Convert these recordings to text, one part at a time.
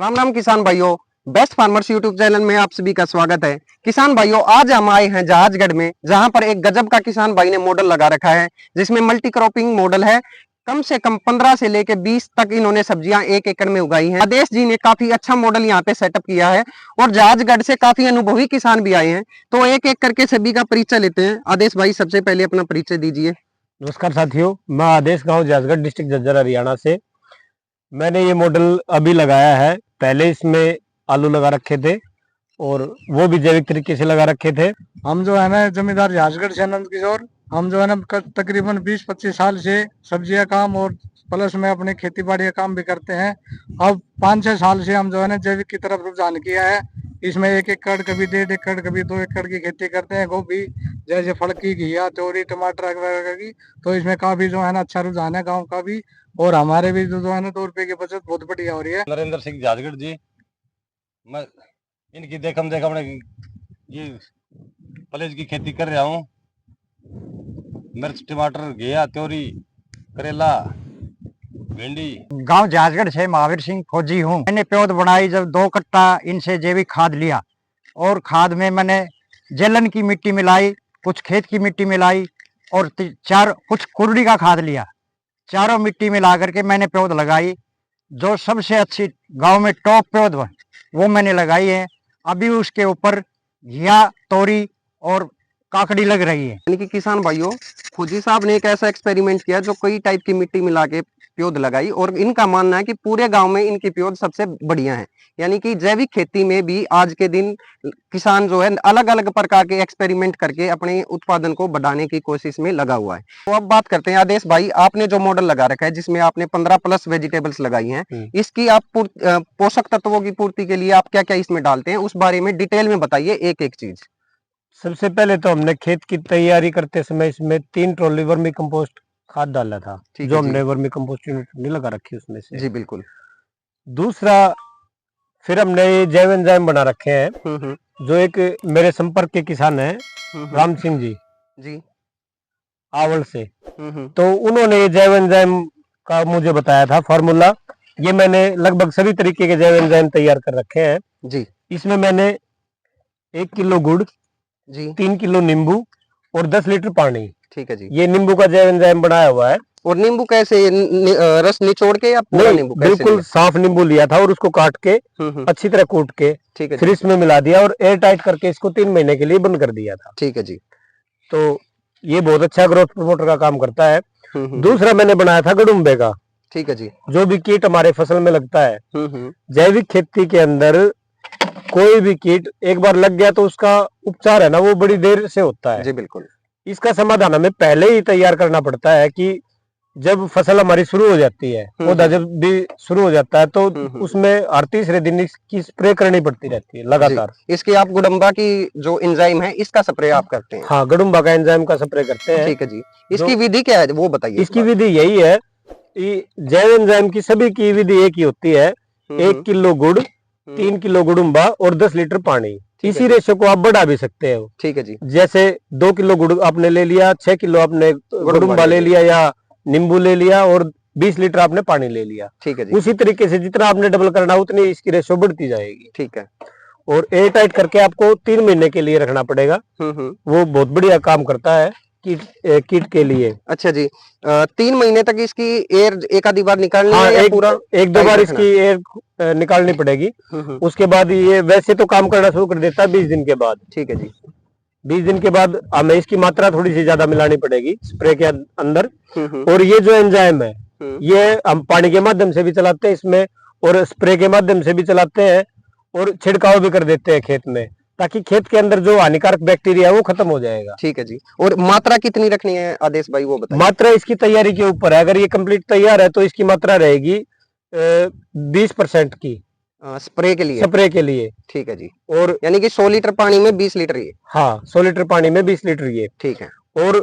राम राम किसान भाइयों, best farmers YouTube channel में आप सभी का स्वागत है। किसान भाइयों, आज हम आए हैं जहाजगढ़ में, जहां पर एक गजब का किसान भाई ने मॉडल लगा रखा है, जिसमें मल्टी क्रॉपिंग मॉडल है। कम से कम 15 से लेके 20 तक इन्होंने सब्जियां 1 एकड़ में उगाई हैं। आदेश जी ने काफी अच्छा मॉडल यहाँ पे सेटअप किया है और जहाजगढ़ से काफी अनुभवी किसान भी आए हैं। तो एक एक करके सभी का परिचय लेते हैं। आदेश भाई, सबसे पहले अपना परिचय दीजिए। नमस्कार साथियों, मैं आदेश, गांव जहाजगढ़, डिस्ट्रिक्ट झज्जर, हरियाणा से। मैंने ये मॉडल अभी लगाया है। पहले इसमें आलू लगा रखे थे और वो भी जैविक तरीके से लगा रखे थे। हम जो है ना जमींदार जहाजगढ़ से आनंद किशोर, हम जो है ना तकरीबन 20-25 साल से सब्जियां काम और प्लस में अपने खेती बाड़ी का काम भी करते हैं। अब 5-6 साल से हम जो है ना जैविक की तरफ रुझान किया है। इसमें 1 एकड़, कभी 1.5 एकड़, कभी 2 एकड़ की खेती करते हैं। गोभी, जैसे फल की, घिया, तोरी, टमाटर वगैरह की, तो इसमें काफी जो है ना अच्छा रुझान है गाँव का भी, और हमारे भी जो है ना 2 रुपए की बचत बहुत बढ़िया हो रही है। नरेंद्र सिंह जहाजगढ़ जी, मैं इनकी देखम अपने ये पलेज की खेती कर रहा हूँ। मिर्च, टमाटर, घिया, तोरी, करेला, भिंडी। गांव जहाजगढ़ से महावीर सिंह फौजी हूँ। मैंने पौध बनाई जब 2 कट्टा इनसे जैविक खाद लिया, और खाद में मैंने जेलन की मिट्टी मिलाई, कुछ खेत की मिट्टी मिलाई और कुछ कुर्डी का खाद लिया। चारों मिट्टी मिला करके मैंने पौध लगाई। जो सबसे अच्छी गांव में टॉप पौध वो मैंने लगाई है। अभी उसके ऊपर घिया, तोरी और काकड़ी लग रही है। यानी कि किसान भाइयों, फौजी साहब ने एक ऐसा एक्सपेरिमेंट किया जो कई टाइप की मिट्टी मिला के प्योद लगाई, और इनका मानना है कि पूरे गांव में इनकी प्योद सबसे बढ़िया है। यानी कि जैविक खेती में भी आज के दिन किसान जो है अलग अलग प्रकार के एक्सपेरिमेंट करके अपने उत्पादन को बढ़ाने की कोशिश में लगा हुआ है। तो अब बात करते हैं आदेश भाई, आपने जो मॉडल लगा रखा है जिसमें आपने 15+ वेजिटेबल्स लगाई हैं, इसकी आप पोषक तत्वों की पूर्ति के लिए आप क्या क्या इसमें डालते हैं, उस बारे में डिटेल में बताइए एक एक चीज। सबसे पहले तो हमने खेत की तैयारी करते समय इसमें 3 ट्रॉली वर्मी कंपोस्ट खाद डाला था, जो हमने वर्मी कंपोस्ट यूनिट नहीं लगा रखी उसमें से। जी बिल्कुल। दूसरा, फिर हमने ये जैव एंजाइम बना रखे हैं, जो एक मेरे संपर्क के किसान हैं, राम सिंह जी आवल से। तो उन्होंने ये जैव एंजाइम का मुझे बताया था फॉर्मूला। ये मैंने लगभग सभी तरीके के जैव एंजाइम तैयार कर रखे हैं जी। इसमें मैंने 1 किलो गुड़ जी, 3 किलो नींबू और 10 लीटर पानी, ठीक है जी। ये नींबू का जैव एंजाइम बनाया हुआ है। और नींबू कैसे, रस निचोड़ के या पूरा नींबू? बिल्कुल साफ नींबू लिया था और उसको काट के अच्छी तरह कूट के ठीक है, फिर इसमें मिला दिया और एयर टाइट करके इसको 3 महीने के लिए बंद कर दिया था। ठीक है जी। तो ये बहुत अच्छा ग्रोथ प्रमोटर का काम करता है। दूसरा मैंने बनाया था गडुम्बे का, ठीक है जी। जो भी कीट हमारे फसल में लगता है, जैविक खेती के अंदर कोई भी कीट एक बार लग गया तो उसका उपचार है ना, वो बड़ी देर से होता है। जी बिल्कुल। इसका समाधान हमें पहले ही तैयार करना पड़ता है कि जब फसल हमारी शुरू हो जाती है, पौधा जब भी शुरू हो जाता है, तो उसमें हर तीसरे दिन इसकी स्प्रे करनी पड़ती रहती है लगातार। इसकी आप गुडम्बा की जो एंजाइम है इसका स्प्रे आप करते हैं? हाँ, गडुम्बा का एंजाइम का स्प्रे करते हैं। ठीक है जी। इसकी विधि क्या है वो बताइए। इसकी विधि यही है कि जैव एंजाइम की सभी की विधि एक ही होती है। 1 किलो गुड़, 3 किलो गुडुम्बा और 10 लीटर पानी। इसी रेशो को आप बढ़ा भी सकते हो। ठीक है जी। जैसे 2 किलो गुड़ आपने ले लिया, 6 किलो आपने गुडुम्बा ले लिया या नींबू ले लिया और 20 लीटर आपने पानी ले लिया। ठीक है जी। उसी तरीके से जितना आपने डबल करना उतनी इसकी रेशो बढ़ती जाएगी। ठीक है। और एयर टाइट करके आपको 3 महीने के लिए रखना पड़ेगा। वो बहुत बढ़िया काम करता है कीट के लिए। अच्छा जी। 3 महीने तक इसकी एयर एक आधी बार निकालनी है या पूरा? एक दो बार इसकी एयर निकालनी पड़ेगी। उसके बाद ये वैसे तो काम करना शुरू कर देता है 20 दिन के बाद। ठीक है जी। 20 दिन के बाद हमें इसकी मात्रा थोड़ी सी ज्यादा मिलानी पड़ेगी स्प्रे के अंदर। और ये जो एंजाइम है, ये हम पानी के माध्यम से भी चलाते हैं इसमें और स्प्रे के माध्यम से भी चलाते हैं और छिड़काव भी कर देते हैं खेत में, ताकि खेत के अंदर जो हानिकारक बैक्टीरिया है वो खत्म हो जाएगा। ठीक है जी। और मात्रा कितनी रखनी है आदेश भाई, वो बताइए। मात्रा इसकी तैयारी के ऊपर है। अगर ये कंप्लीट तैयार है तो इसकी मात्रा रहेगी 20% की स्प्रे के लिए। ठीक है जी। और यानी कि 100 लीटर पानी में 20 लीटर ये? हाँ, 100 लीटर पानी में 20 लीटर ये। ठीक है। और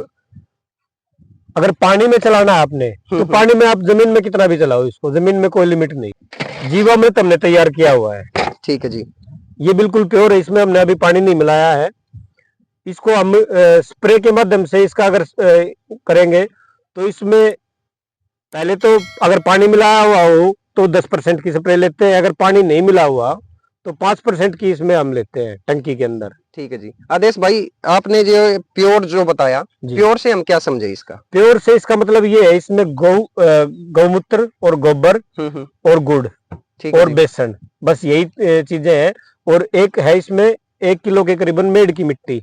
अगर पानी में चलाना है आपने, तो पानी में आप जमीन में कितना भी चलाओ इसको, जमीन में कोई लिमिट नहीं। जीवामृत हमने तैयार किया हुआ है। ठीक है जी। ये बिल्कुल प्योर है, इसमें हमने अभी पानी नहीं मिलाया है। इसको हम स्प्रे के माध्यम से इसका अगर करेंगे तो इसमें पहले तो अगर पानी मिलाया हुआ हो तो 10% की स्प्रे लेते हैं। अगर पानी नहीं मिला हुआ तो 5% की इसमें हम लेते हैं टंकी के अंदर। ठीक है जी। आदेश भाई, आपने जो प्योर जो बताया, जी। प्योर से हम क्या समझे इसका? प्योर से इसका मतलब ये है, इसमें गौमूत्र और गोबर और गुड़ ठीक है और जी। बेसन, बस यही चीजें हैं। और एक है इसमें 1 किलो के करीबन मेड़ की मिट्टी।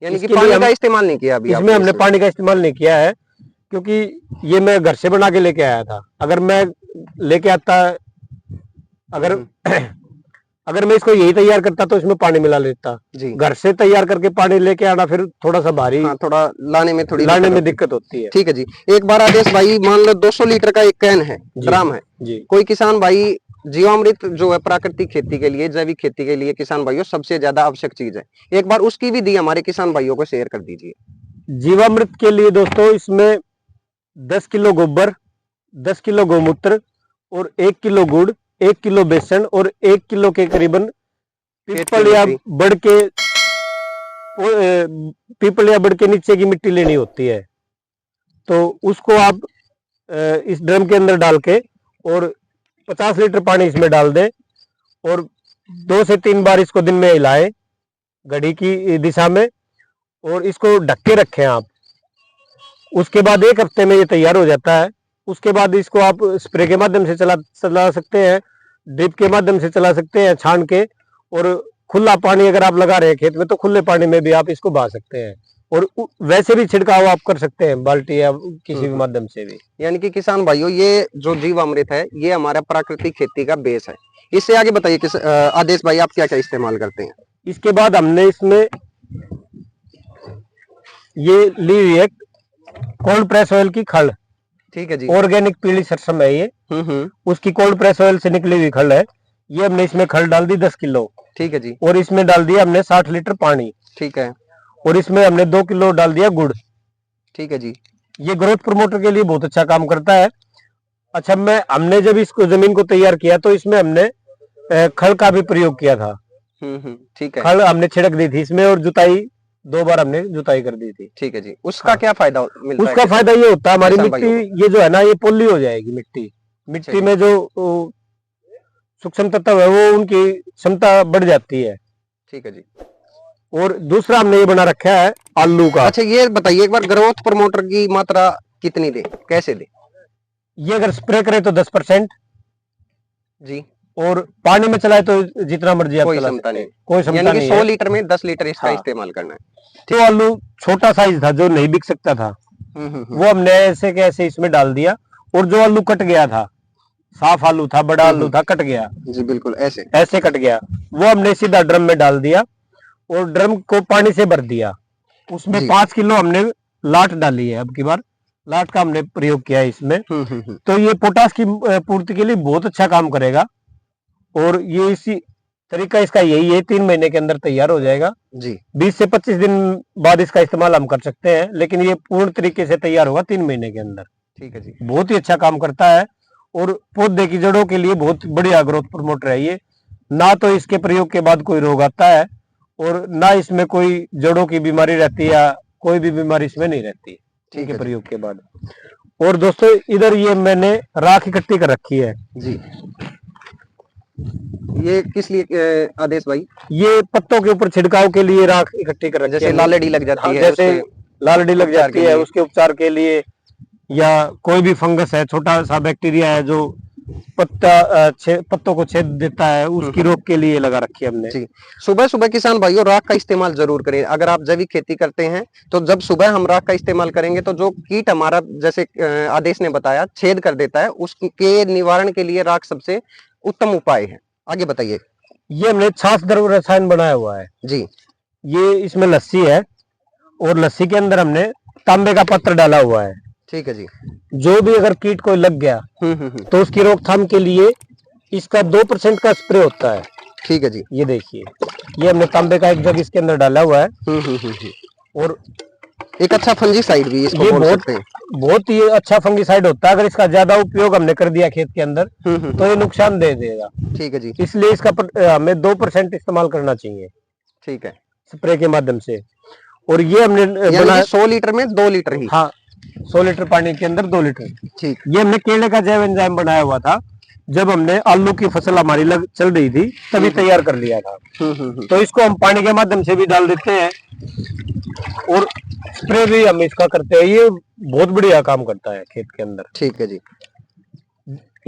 यानी कि इसके लिए पानी हम- का इस्तेमाल नहीं किया अभी इसमें आपने हमने पानी का इस्तेमाल नहीं किया है, क्योंकि ये मैं घर से बना के लेके आया था। अगर मैं लेके आता, अगर अगर मैं इसको यही तैयार करता तो इसमें पानी मिला लेता। जी। घर से तैयार करके पानी लेके आना फिर थोड़ा सा भारी, हाँ, थोड़ा लाने में दिक्कत होती है। ठीक है जी। एक बार आदेश भाई, मान लो 200 लीटर का एक कैन है, जी। ड्राम है जी। कोई किसान भाई, जीवामृत जो है प्राकृतिक खेती के लिए, जैविक खेती के लिए किसान भाइयों सबसे ज्यादा आवश्यक चीज है, एक बार उसकी विधि हमारे किसान भाइयों को शेयर कर दीजिए। जीवामृत के लिए दोस्तों इसमें 10 किलो गोबर, 10 किलो गौमूत्र और 1 किलो गुड़, 1 किलो बेसन और 1 किलो के करीबन पीपल या बड़ के नीचे की मिट्टी लेनी होती है। तो उसको आप इस ड्रम के अंदर डाल के और 50 लीटर पानी इसमें डाल दें और 2 से 3 बार इसको दिन में हिलाएं घड़ी की दिशा में, और इसको ढक के रखें आप। उसके बाद 1 हफ्ते में ये तैयार हो जाता है। उसके बाद इसको आप स्प्रे के माध्यम से चला सकते हैं, ड्रिप के माध्यम से चला सकते हैं छान के, और खुला पानी अगर आप लगा रहे हैं खेत में तो खुले पानी में भी आप इसको बहा सकते हैं, और वैसे भी छिड़काव आप कर सकते हैं बाल्टी या किसी भी माध्यम से भी। यानी कि किसान भाइयों, ये जो जीवामृत है ये हमारा प्राकृतिक खेती का बेस है। इससे आगे बताइए आदेश भाई, आप क्या क्या इस्तेमाल करते हैं? इसके बाद हमने इसमें ये ली हुई है कोल्ड प्रेस ऑयल की खल। ठीक है जी। ऑर्गेनिक पीली सरसम है ये, उसकी कोल्ड प्रेस ऑयल से निकली हुई खल है। ये हमने इसमें खल डाल दी 10 किलो। ठीक है जी। और इसमें डाल दिया हमने 60 लीटर पानी। ठीक है। और इसमें हमने 2 किलो डाल दिया गुड़। ठीक है जी। ये ग्रोथ प्रमोटर के लिए बहुत अच्छा काम करता है। अच्छा, हमने जब इसको जमीन को तैयार किया तो इसमें हमने खल का भी प्रयोग किया था। ठीक है। खल हमने छिड़क दी थी इसमें, और जुताई 2 बार हमने जुताई कर दी थी। ठीक है जी। उसका क्या फायदा मिलता है? उसका फायदा ये होता है, हमारी किसान मिट्टी भाइयों ये जो है ना, ये पोली हो जाएगी। मिट्टी में जो सूक्ष्म तत्व है वो उनकी क्षमता बढ़ जाती है। ठीक है जी। और दूसरा हमने ये बना रखा है आलू का। अच्छा, ये बताइए एक बार, ग्रोथ प्रमोटर की मात्रा कितनी दे, कैसे दे? ये अगर स्प्रे करें तो 10% जी। और पानी में चलाए तो जितना मर्जी आप कोई चला क्षमता सकते हैं। नहीं। कोई क्षमता यानी कि नहीं 100 है। लीटर में 10 लीटर इसका हाँ। इस्तेमाल करना है। तो आलू छोटा साइज था जो नहीं बिक सकता था, वो हमने ऐसे के ऐसे इसमें डाल दिया। और जो आलू कट गया था, साफ आलू था, बड़ा आलू था, कट गया, जी बिल्कुल ऐसे कट गया, वो हमने सीधा ड्रम में डाल दिया और ड्रम को पानी से भर दिया। उसमें 5 किलो हमने लाट डाली है। अब की बार लाट का हमने प्रयोग किया है इसमें। तो ये पोटास की पूर्ति के लिए बहुत अच्छा काम करेगा। और ये इसी तरीका इसका यही है, 3 महीने के अंदर तैयार हो जाएगा जी। 20 से 25 दिन बाद इसका इस्तेमाल हम कर सकते हैं, लेकिन ये पूर्ण तरीके से तैयार होगा 3 महीने के अंदर। ठीक है जी। बहुत ही अच्छा काम करता है और पौधे की जड़ों के लिए बहुत बढ़िया ग्रोथ प्रमोटर है ये। ना तो इसके प्रयोग के बाद कोई रोग आता है और ना इसमें कोई जड़ों की बीमारी रहती है, या कोई भी बीमारी इसमें नहीं रहती ठीक है प्रयोग के बाद। और दोस्तों, इधर ये मैंने राख इकट्ठी कर रखी है जी। ये किस लिए आदेश भाई? ये पत्तों के ऊपर छिड़काव के लिए राख इकट्ठी कर रखी है। जैसे लालड़ी लग जाती है, जैसे लालड़ी लग उपचार जाती के है, लिए। उसके उपचार के लिए, या कोई भी फंगस है, छोटा सा बैक्टीरिया है जो पत्तों को छेद देता है, उसकी रोक के लिए लगा रखी है हमने। जी। सुबह सुबह किसान भाइयों राख का इस्तेमाल जरूर करें। अगर आप जैविक खेती करते हैं तो जब सुबह हम राख का इस्तेमाल करेंगे तो जो कीट हमारा, जैसे आदेश ने बताया, छेद कर देता है, उसके निवारण के लिए राख सबसे उत्तम उपाय है। आगे बताइए। ये हमने छाछ द्रव रसायन बनाया हुआ है जी। ये इसमें लस्सी है और लस्सी के अंदर हमने तांबे का पत्र डाला हुआ है। ठीक है जी। जो भी अगर कीट कोई लग गया तो उसकी रोकथाम के लिए इसका 2% का स्प्रे होता है। ठीक है जी। ये देखिए, ये हमने तांबे का एक जग इसके अंदर डाला हुआ है। और एक अच्छा फंजीसाइड भी इसको ये बोल सकते हैं। बहुत ही अच्छा फंगीसाइड होता है। अगर इसका ज्यादा उपयोग हमने कर दिया खेत के अंदर तो ये नुकसान दे देगा। ठीक है जी। इसलिए इसका हमें 2% इस्तेमाल करना चाहिए ठीक है। स्प्रे के माध्यम से। और ये हमने बनाया 100 लीटर में 2 लीटर ही। हाँ, 100 लीटर पानी के अंदर 2 लीटर। ठीक। ये हमने केले का जैव एंजाइम बनाया हुआ था, जब हमने आलू की फसल हमारी चल रही थी तभी तैयार कर लिया था। तो इसको हम पानी के माध्यम से भी डाल देते हैं और स्प्रे भी हम इसका करते हैं। ये बहुत बढ़िया काम करता है खेत के अंदर। ठीक है जी।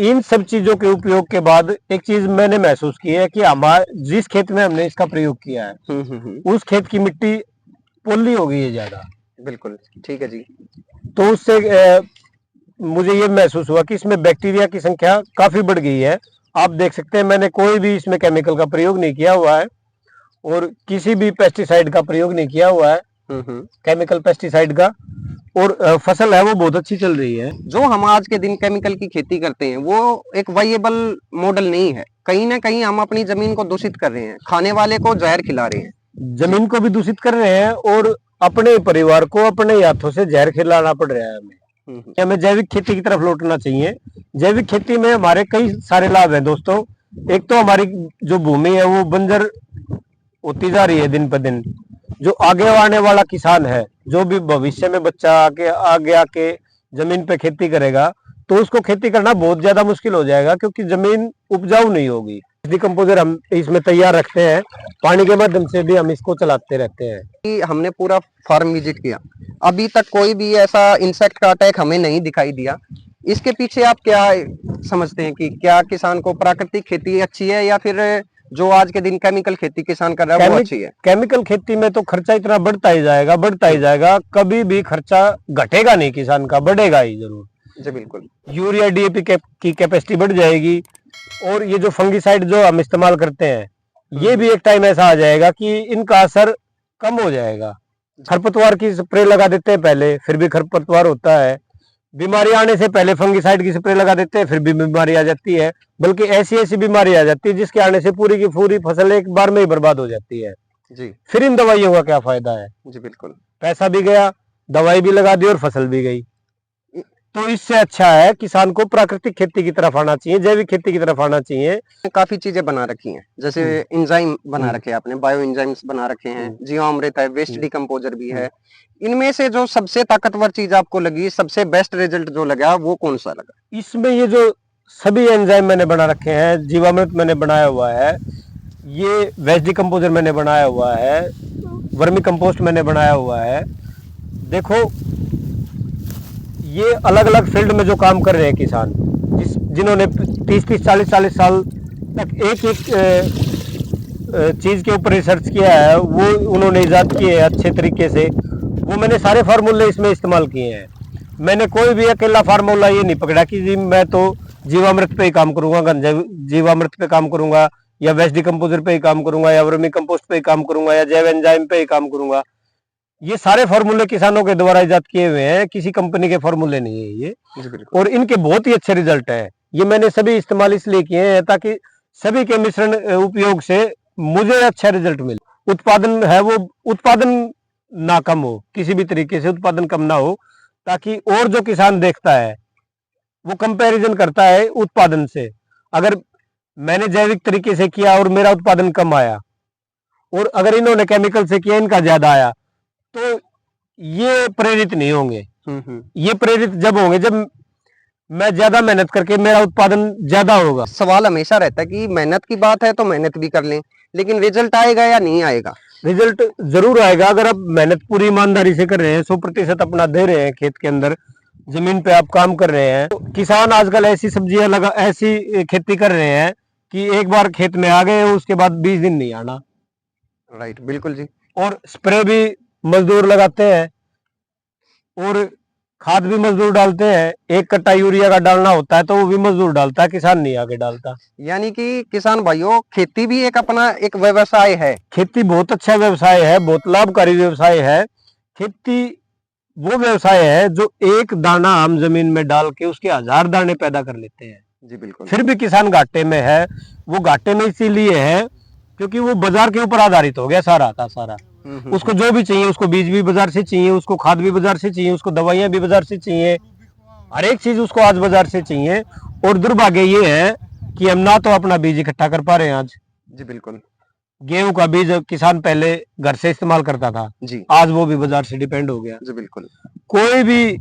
इन सब चीजों के उपयोग के बाद एक चीज मैंने महसूस की है कि हमारे जिस खेत में हमने इसका प्रयोग किया है उस खेत की मिट्टी पोली हो गई है ज्यादा। बिल्कुल ठीक है जी। तो उससे मुझे ये महसूस हुआ कि इसमें बैक्टीरिया की संख्या काफी बढ़ गई है। आप देख सकते हैं मैंने कोई भी इसमें केमिकल का प्रयोग नहीं किया हुआ है और किसी भी पेस्टिसाइड का प्रयोग नहीं किया हुआ है, केमिकल पेस्टिसाइड का, और फसल है वो बहुत अच्छी चल रही है। जो हम आज के दिन केमिकल की खेती करते हैं वो एक वाइएबल मॉडल नहीं है। कहीं ना कहीं हम अपनी जमीन को दूषित कर रहे हैं, खाने वाले को जहर खिला रहे हैं, जमीन को भी दूषित कर रहे हैं और अपने परिवार को अपने हाथों से जहर खिलाना पड़ रहा है हमें। हमें जैविक खेती की तरफ लौटना चाहिए। जैविक खेती में हमारे कई सारे लाभ हैं दोस्तों। एक तो हमारी जो भूमि है वो बंजर होती जा रही है दिन पर दिन। जो आगे आने वाला किसान है, जो भी भविष्य में बच्चा आगे आके जमीन पे खेती करेगा तो उसको खेती करना बहुत ज्यादा मुश्किल हो जाएगा क्योंकि जमीन उपजाऊ नहीं होगी। डिकम्पोजर हम इसमें तैयार रखते हैं, पानी के माध्यम से भी हम इसको चलाते रहते हैं। कि हमने पूरा फार्म विजिट किया, अभी तक कोई भी ऐसा इंसेक्ट का अटैक हमें नहीं दिखाई दिया। इसके पीछे आप क्या समझते हैं कि क्या किसान को प्राकृतिक खेती अच्छी है या फिर जो आज के दिन केमिकल खेती किसान कर रहा है वो अच्छी है? केमिकल खेती में तो खर्चा इतना बढ़ता ही जाएगा, कभी भी खर्चा घटेगा नहीं किसान का, बढ़ेगा ही जरूर। जी बिल्कुल। यूरिया डीएपी की कैपेसिटी बढ़ जाएगी और ये जो फंगिसाइड जो हम इस्तेमाल करते हैं ये भी एक टाइम ऐसा आ जाएगा कि इनका असर कम हो जाएगा। खरपतवार की स्प्रे लगा देते हैं पहले, फिर भी खरपतवार होता है। बीमारी आने से पहले फंगिसाइड की स्प्रे लगा देते हैं, फिर भी बीमारी आ जाती है। बल्कि ऐसी बीमारी आ जाती है जिसके आने से पूरी की पूरी फसल एक बार में ही बर्बाद हो जाती है। जी। फिर इन दवाइयों का क्या फायदा है? जी बिल्कुल। पैसा भी गया, दवाई भी लगा दी और फसल भी गई। तो इससे अच्छा है किसान को प्राकृतिक खेती की तरफ आना चाहिए, जैविक खेती की तरफ आना चाहिए। काफी चीजें बना रखी हैं, जैसे एंजाइम बना रखे हैं आपने, बायो एंजाइम्स बना रखे हैं, जीवामृत है, वेस्ट डिकम्पोजर भी है। इनमें से जो सबसे ताकतवर चीज आपको लगी, सबसे बेस्ट रिजल्ट जो लगा वो कौन सा लगा? इसमें ये जो सभी एंजाइम मैंने बना रखे हैं, जीवामृत मैंने बनाया हुआ है, ये वेस्ट डिकम्पोजर मैंने बनाया हुआ है, वर्मी कंपोस्ट मैंने बनाया हुआ है। देखो ये अलग अलग फील्ड में जो काम कर रहे हैं किसान, जिन्होंने 30-30, 40-40 साल तक एक चीज के ऊपर रिसर्च किया है, वो उन्होंने इजाद किए है अच्छे तरीके से। वो मैंने सारे फार्मूले इसमें इस्तेमाल किए हैं। मैंने कोई भी अकेला फार्मूला ये नहीं पकड़ा कि जी मैं तो जीवामृत पे ही काम करूंगा, जीवामृत पे काम करूंगा, या वेस्ट डिकम्पोजर पे ही काम करूंगा, या वर्मी कंपोस्ट पे ही काम करूंगा, या जैव एंजाइम पे ही काम करूंगा। ये सारे फार्मूले किसानों के द्वारा इजाद किए हुए हैं, किसी कंपनी के फार्मूले नहीं है ये, और इनके बहुत ही अच्छे रिजल्ट है। ये मैंने सभी इस्तेमाल इसलिए किए हैं ताकि सभी के मिश्रण उपयोग से मुझे अच्छा रिजल्ट मिले। उत्पादन है वो उत्पादन ना कम हो, किसी भी तरीके से उत्पादन कम ना हो, ताकि और जो किसान देखता है वो कंपैरिजन करता है उत्पादन से। अगर मैंने जैविक तरीके से किया और मेरा उत्पादन कम आया, और अगर इन्होंने केमिकल से किया इनका ज्यादा आया, तो ये प्रेरित नहीं होंगे। ये प्रेरित जब होंगे जब मैं ज्यादा मेहनत करके मेरा उत्पादन ज्यादा होगा। सवाल हमेशा रहता है कि मेहनत की बात है तो मेहनत भी कर लें, लेकिन रिजल्ट आएगा या नहीं आएगा? रिजल्ट जरूर आएगा अगर आप मेहनत पूरी ईमानदारी से कर रहे हैं, 100% अपना दे रहे हैं, खेत के अंदर जमीन पे आप काम कर रहे हैं। तो किसान आजकल ऐसी सब्जियां ऐसी खेती कर रहे हैं कि एक बार खेत में आ गए उसके बाद 20 दिन नहीं आना। राइट, बिल्कुल जी। और स्प्रे भी मजदूर लगाते हैं और खाद भी मजदूर डालते हैं। एक कट्टा यूरिया का डालना होता है तो वो भी मजदूर डालता है, किसान नहीं आके डालता। यानी कि किसान भाइयों, खेती भी एक अपना एक व्यवसाय है। खेती बहुत अच्छा व्यवसाय है, बहुत लाभकारी व्यवसाय है। खेती वो व्यवसाय है जो एक दाना हम जमीन में डाल के उसके 1000 दाने पैदा कर लेते हैं। जी बिल्कुल। फिर भी किसान घाटे में है। वो घाटे में इसीलिए है क्योंकि वो बाजार के ऊपर आधारित हो गया सारा का सारा। उसको जो भी चाहिए, उसको बीज भी बाजार से चाहिए, उसको खाद भी बाजार से चाहिए, उसको दवाइयां भी बाजार से चाहिए, हर एक चीज उसको आज बाजार से चाहिए। और दुर्भाग्य ये है कि हम ना तो अपना बीज इकट्ठा कर पा रहे हैं आज। जी बिल्कुल। गेहूं का बीज किसान पहले घर से इस्तेमाल करता था जी, आज वो भी बाजार से डिपेंड हो गया। जी बिल्कुल। कोई भी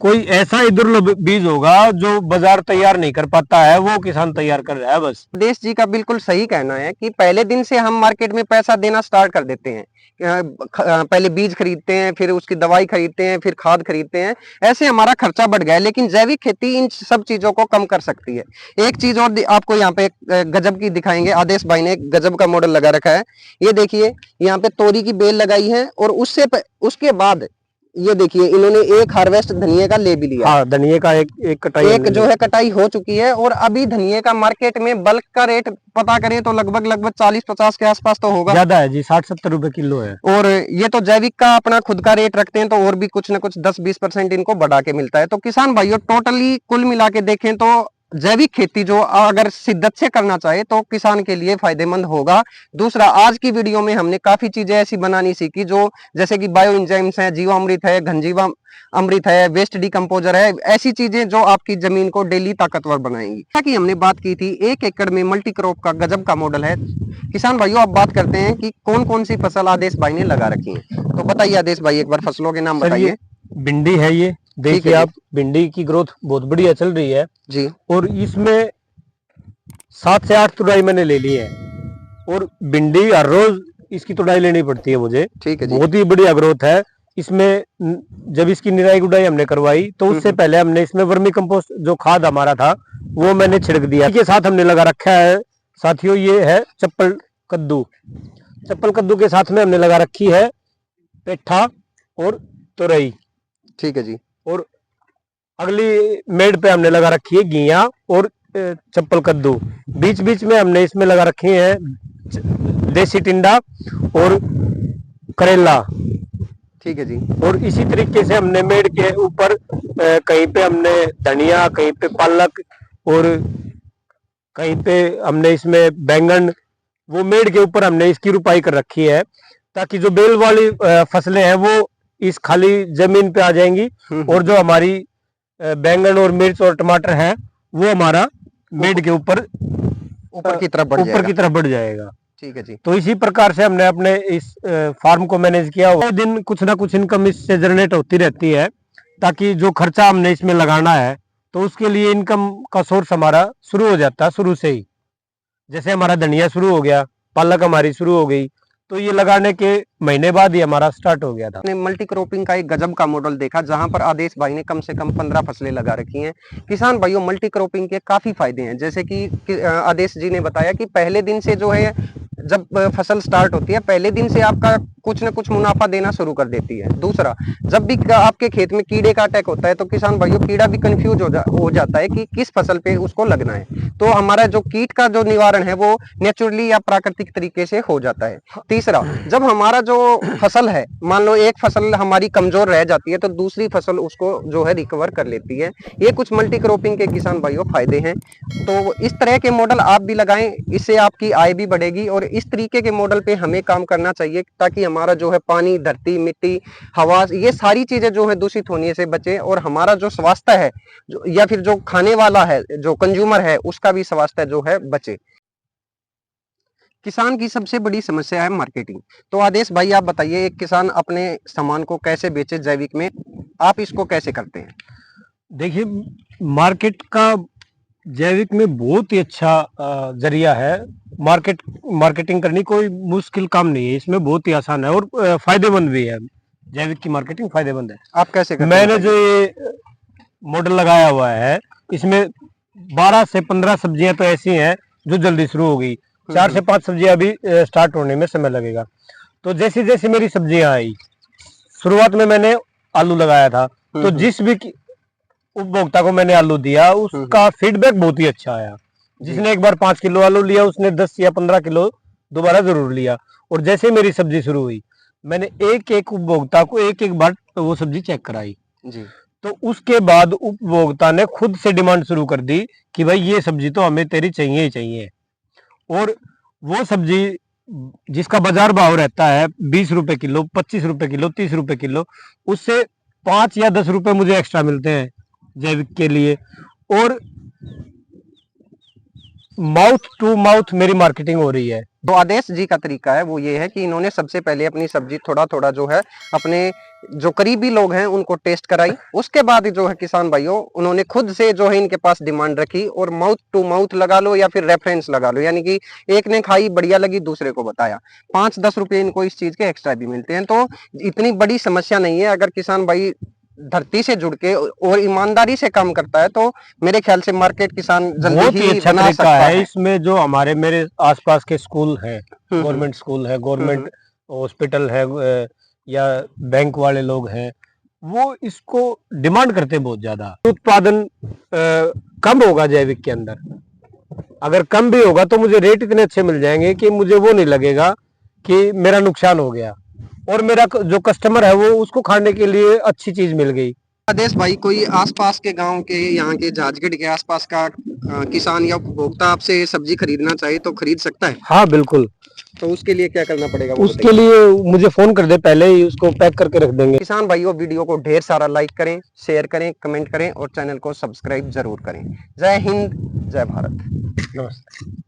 कोई ऐसा ही दुर्लभ बीज होगा जो बाजार तैयार नहीं कर पाता है, वो किसान तैयार कर रहा है बस। देश जी का बिल्कुल सही कहना है कि पहले दिन से हम मार्केट में पैसा देना स्टार्ट कर देते हैं। पहले बीज खरीदते हैं, फिर उसकी दवाई खरीदते हैं, फिर खाद खरीदते हैं, ऐसे हमारा खर्चा बढ़ गया है। लेकिन जैविक खेती इन सब चीजों को कम कर सकती है। एक चीज और आपको यहाँ पे गजब की दिखाएंगे। आदेश भाई ने एक गजब का मॉडल लगा रखा है। ये देखिए, यहाँ पे तोरी की बेल लगाई है और उसके बाद ये देखिए इन्होंने एक हार्वेस्ट धनिये का ले भी लिया। हाँ, धनिये का एक कटाई एक जो है कटाई हो चुकी है और अभी धनिये का मार्केट में बल्क का रेट पता करें तो लगभग 40-50 के आसपास तो होगा। ज्यादा है जी, 60-70 रुपए किलो है। और ये तो जैविक का अपना खुद का रेट रखते हैं, तो और भी कुछ ना कुछ 10-20% इनको बढ़ा के मिलता है। तो किसान भाइयों, टोटली कुल मिला के देखें तो जैविक खेती जो अगर शिद्दत से करना चाहे तो किसान के लिए फायदेमंद होगा। दूसरा, आज की वीडियो में हमने काफी चीजें ऐसी बनानी सीखी जो जैसे कि बायो एंजाइम्स है, जीवामृत है, घनजीवा अमृत है, वेस्ट डिकम्पोजर है, ऐसी चीजें जो आपकी जमीन को डेली ताकतवर बनाएंगी। कि हमने बात की थी 1 एकड़ में मल्टी क्रॉप का गजब का मॉडल है। किसान भाइयों, अब बात करते हैं कि कौन कौन सी फसल आदेश भाई ने लगा रखी है। तो बताइए आदेश भाई, एक बार फसलों के नाम बताइए। भिंडी है, ये देखिए आप, भिंडी की ग्रोथ बहुत बढ़िया चल रही है जी। और इसमें 7 से 8 तुड़ाई मैंने ले ली है और भिंडी हर रोज इसकी तुड़ाई लेनी पड़ती है मुझे। ठीक है जी। बहुत ही बढ़िया ग्रोथ है इसमें। जब इसकी निराई गुड़ाई हमने करवाई तो उससे पहले हमने इसमें वर्मी कंपोस्ट जो खाद हमारा था वो मैंने छिड़क दिया। इसके साथ हमने लगा रखा है साथियों, ये है चप्पल कद्दू। चप्पल कद्दू के साथ में हमने लगा रखी है पेठा और तुरई। ठीक है जी। और अगली मेड पे हमने लगा रखी है घिया और चप्पल कद्दू। बीच बीच में हमने इसमें लगा रखी है देसी टिंडा और करेला। ठीक है जी। और इसी तरीके से हमने मेड के ऊपर कहीं पे हमने धनिया, कहीं पे पालक और कहीं पे हमने इसमें बैंगन, वो मेड के ऊपर हमने इसकी रुपाई कर रखी है ताकि जो बेल वाली फसलें हैं वो इस खाली जमीन पे आ जाएंगी और जो हमारी बैंगन और मिर्च और टमाटर है वो हमारा मेड के ऊपर की तरफ बढ़ जाएगा। ठीक है जी। तो इसी प्रकार से हमने अपने इस फार्म को मैनेज किया। हर दिन कुछ ना कुछ इनकम इससे जनरेट होती रहती है ताकि जो खर्चा हमने इसमें लगाना है तो उसके लिए इनकम का सोर्स हमारा शुरू हो जाता है शुरू से ही। जैसे हमारा धनिया शुरू हो गया, पालक हमारी शुरू हो गई, तो ये लगाने के महीने बाद ही हमारा स्टार्ट हो गया था। मल्टी क्रॉपिंग का एक गजब का मॉडल देखा जहां पर आदेश भाई ने कम से कम 15 फसलें लगा रखी हैं। किसान भाइयों, मल्टी क्रॉपिंग के काफी फायदे हैं। जैसे कि आदेश जी ने बताया कि पहले दिन से जो है, जब फसल स्टार्ट होती है पहले दिन से आपका कुछ न कुछ मुनाफा देना शुरू कर देती है। दूसरा, जब भी आपके खेत में कीड़े का अटैक होता है तो किसान भाइयों कीड़ा भी कंफ्यूज हो जाता है कि किस फसल पे उसको लगना है। तो हमारा जो कीट का जो निवारण है वो नेचुरली या प्राकृतिक तरीके से हो जाता है। तीसरा, जब हमारा जो फसल है, मान लो एक फसल हमारी कमजोर रह जाती है तो दूसरी फसल उसको जो है रिकवर कर लेती है। ये कुछ मल्टी क्रॉपिंग के किसान भाइयों फायदे हैं। तो इस तरह के मॉडल आप भी लगाएं, इससे आपकी आय भी बढ़ेगी और इस तरीके के मॉडल पे हमें काम करना चाहिए ताकि हमारा जो है पानी, धरती, मिट्टी, हवा, ये सारी चीजें जो है दूषित होने से बचे और हमारा जो स्वास्थ्य है या फिर जो खाने वाला है, जो कंज्यूमर है, उसका भी स्वास्थ्य जो है बचे। किसान की सबसे बड़ी समस्या है मार्केटिंग। तो आदेश भाई आप बताइए, एक किसान अपने सामान को कैसे बेचे जैविक में, आप इसको कैसे करते हैं? देखिए, मार्केट का जैविक में बहुत ही अच्छा जरिया है। मार्केटिंग करनी कोई मुश्किल काम नहीं है, इसमें बहुत ही आसान है और फायदेमंद भी है। जैविक की मार्केटिंग फायदेमंद है। आप कैसे करते मैंने जो ये मॉडल लगाया हुआ है इसमें 12 से 15 सब्जियां तो ऐसी हैं जो जल्दी शुरू हो गई। 4 से 5 सब्जियां अभी स्टार्ट होने में समय लगेगा। तो जैसी जैसी मेरी सब्जियां आई, शुरुआत में मैंने आलू लगाया था, तो जिस भी उपभोक्ता को मैंने आलू दिया उसका फीडबैक बहुत ही अच्छा आया। जिसने एक बार 5 किलो आलू लिया उसने 10 या 15 किलो दोबारा जरूर लिया। और जैसे मेरी सब्जी शुरू हुई, मैंने एक एक उपभोक्ता को एक एक बार वो सब्जी चेक कराई जी। तो उसके बाद उपभोक्ता ने खुद से डिमांड शुरू कर दी कि भाई ये सब्जी तो हमें तेरी चाहिए ही चाहिए। और वो सब्जी जिसका बाजार भाव रहता है 20 रुपए किलो, 25 रुपए किलो, 30 रुपए किलो, उससे 5 या 10 रुपए मुझे एक्स्ट्रा मिलते हैं जैविक के लिए। और माउथ टू माउथ मेरी मार्केटिंग हो रही है। तो आदेश जी का तरीका है वो ये है कि इन्होंने सबसे पहले अपनी सब्जी थोड़ा थोड़ा जो है अपने जो करीबी लोग हैं उनको टेस्ट कराई, उसके बाद जो है किसान भाइयों उन्होंने खुद से जो है इनके पास डिमांड रखी और माउथ टू माउथ लगा लो या फिर रेफरेंस लगा लो, यानी कि एक ने खाई बढ़िया लगी दूसरे को बताया, 5-10 रुपए इनको इस चीज के एक्स्ट्रा भी मिलते हैं। तो इतनी बड़ी समस्या नहीं है, अगर किसान भाई धरती से जुड़ के और ईमानदारी से काम करता है तो मेरे ख्याल से मार्केट किसान बहुत जल्दी ही ही अच्छा बना तरीका सकता है। है। इसमें जो हमारे मेरे आसपास के स्कूल हैं, गवर्नमेंट स्कूल है, गवर्नमेंट हॉस्पिटल है, या बैंक वाले लोग हैं, वो इसको डिमांड करते हैं बहुत ज्यादा। उत्पादन कम होगा जैविक के अंदर, अगर कम भी होगा तो मुझे रेट इतने अच्छे मिल जाएंगे कि मुझे वो नहीं लगेगा कि मेरा नुकसान हो गया, और मेरा जो कस्टमर है वो उसको खाने के लिए अच्छी चीज मिल गई। आदेश भाई, कोई आसपास के गांव के यहाँ के जाजगढ़ के आसपास का किसान या उपभोक्ता आपसे सब्जी खरीदना चाहे तो खरीद सकता है? हाँ बिल्कुल। तो उसके लिए क्या करना पड़ेगा वो उसके बताइए। लिए मुझे फोन कर दे, पहले ही उसको पैक करके रख देंगे। किसान भाइयों वीडियो को ढेर सारा लाइक करें, शेयर करें, कमेंट करें और चैनल को सब्सक्राइब जरूर करें। जय हिंद, जय भारत। नमस्ते।